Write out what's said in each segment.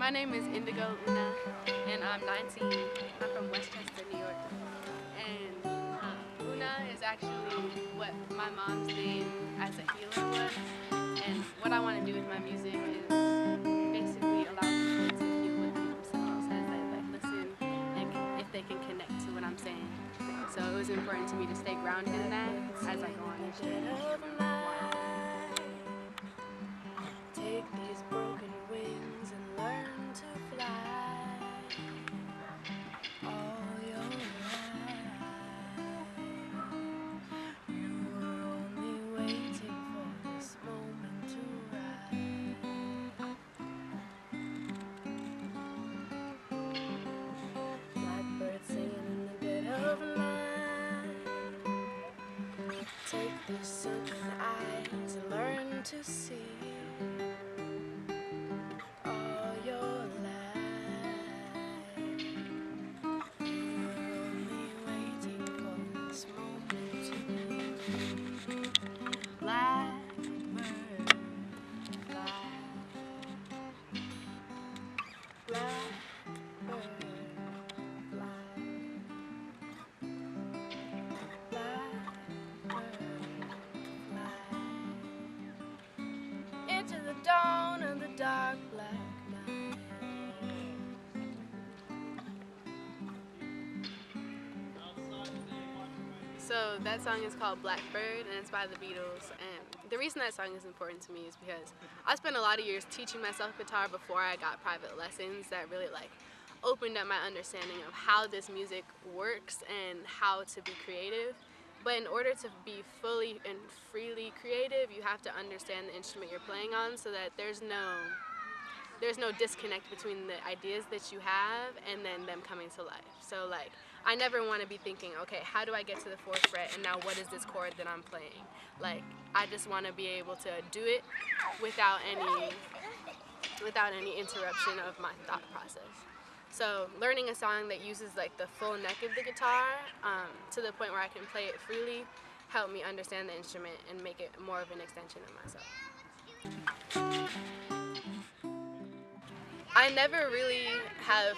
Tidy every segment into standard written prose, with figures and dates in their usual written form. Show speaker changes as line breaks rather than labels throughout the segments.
My name is Indigo Una, and I'm 19. I'm from Westchester, New York. And Una is actually what my mom's name as a healer was. And what I want to do with my music is basically allow people to heal within themselves as they listen and if they can connect to what I'm saying. So it was important to me to stay grounded in that as I go on this journey.
Take these broken wings and learn to fly all your life. You were only waiting for this moment to rise. Blackbird singing in the dead of night. Take these sunken eyes and learn to see. Into the dawn of the dark black night.
So that song is called Blackbird, and it's by the Beatles. And the reason that song is important to me is because I spent a lot of years teaching myself guitar before I got private lessons that really opened up my understanding of how this music works and how to be creative. But in order to be fully and freely creative, you have to understand the instrument you're playing on so that there's no disconnect between the ideas that you have and then them coming to life. So I never want to be thinking, okay, how do I get to the 4th fret and now what is this chord that I'm playing? I just want to be able to do it without any interruption of my thought process. So learning a song that uses the full neck of the guitar to the point where I can play it freely helped me understand the instrument and make it more of an extension of myself. I never really have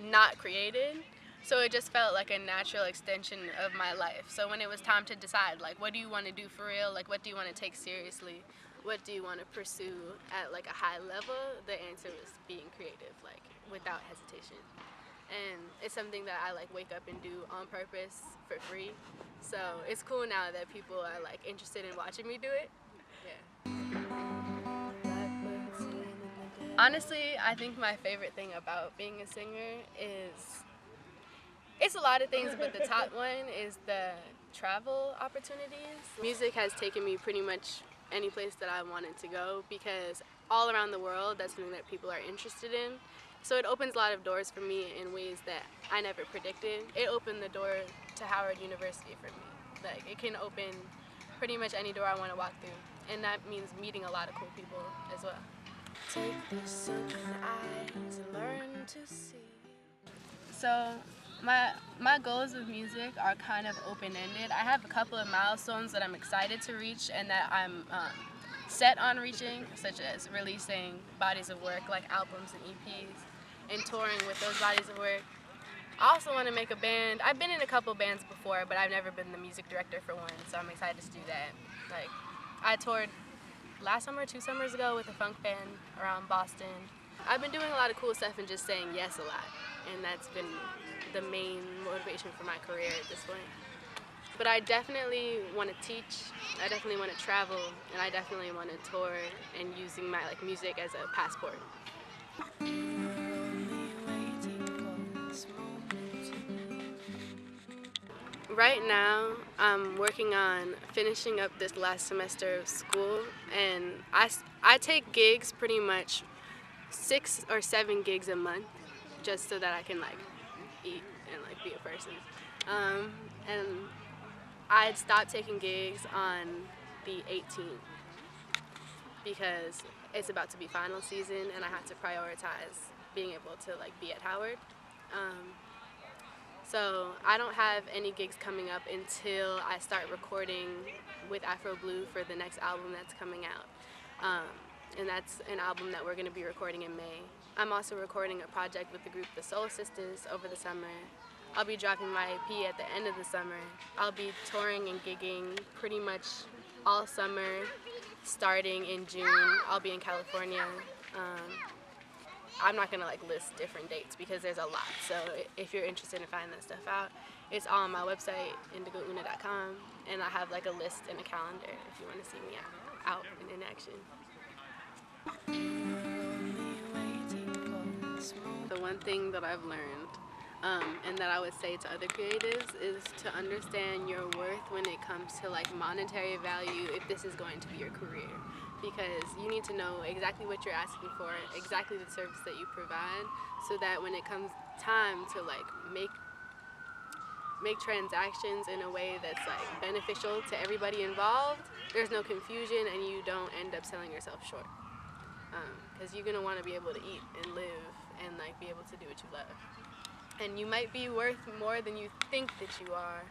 not created, so it just felt like a natural extension of my life. So when it was time to decide, what do you want to do for real? What do you want to take seriously? What do you want to pursue at a high level? The answer was being creative, without hesitation. And it's something that I wake up and do on purpose for free. So it's cool now that people are interested in watching me do it. Yeah. Honestly, I think my favorite thing about being a singer is, it's a lot of things, but the top one is the travel opportunities. Music has taken me pretty much any place that I wanted to go because all around the world, that's something that people are interested in. So it opens a lot of doors for me in ways that I never predicted. It opened the door to Howard University for me. It can open pretty much any door I want to walk through, and that means meeting a lot of cool people as well.
Take these sunken eyes and learn to see.
So my goals with music are kind of open-ended. I have a couple of milestones that I'm excited to reach and that I'm set on reaching, such as releasing bodies of work like albums and EPs and touring with those bodies of work. I also want to make a band. I've been in a couple bands before, but I've never been the music director for one, so I'm excited to do that. I toured last summer, 2 summers ago, with a funk band around Boston. I've been doing a lot of cool stuff and just saying yes a lot, and that's been the main motivation for my career at this point. But I definitely want to teach, I definitely want to travel, and I definitely want to tour and using my music as a passport. Right now, I'm working on finishing up this last semester of school, and I take gigs pretty much 6 or 7 gigs a month, just so that I can eat and be a person. And I stopped taking gigs on the 18th because it's about to be final season, and I have to prioritize being able to be at Howard. So I don't have any gigs coming up until I start recording with Afro Blue for the next album that's coming out. and that's an album that we're going to be recording in May. I'm also recording a project with the group The Soul Sisters over the summer. I'll be dropping my EP at the end of the summer. I'll be touring and gigging pretty much all summer, starting in June. I'll be in California. I'm not gonna list different dates because there's a lot. So if you're interested in finding that stuff out, it's all on my website, indigouna.com, and I have a list and a calendar if you want to see me out and in action. The one thing that I've learned, and that I would say to other creatives, is to understand your worth when it comes to monetary value if this is going to be your career. Because you need to know exactly what you're asking for, exactly the service that you provide, so that when it comes time to make transactions in a way that's beneficial to everybody involved, there's no confusion and you don't end up selling yourself short. Because you're gonna want to be able to eat and live and be able to do what you love. And you might be worth more than you think that you are.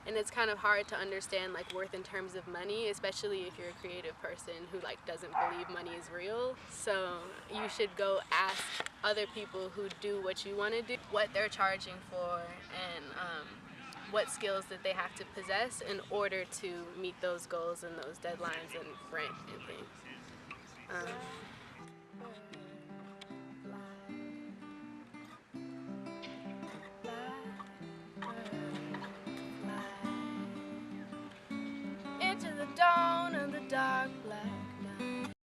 And it's kind of hard to understand worth in terms of money, especially if you're a creative person who doesn't believe money is real. So you should go ask other people who do what you want to do, what they're charging for, and what skills that they have to possess in order to meet those goals and those deadlines and rent and things.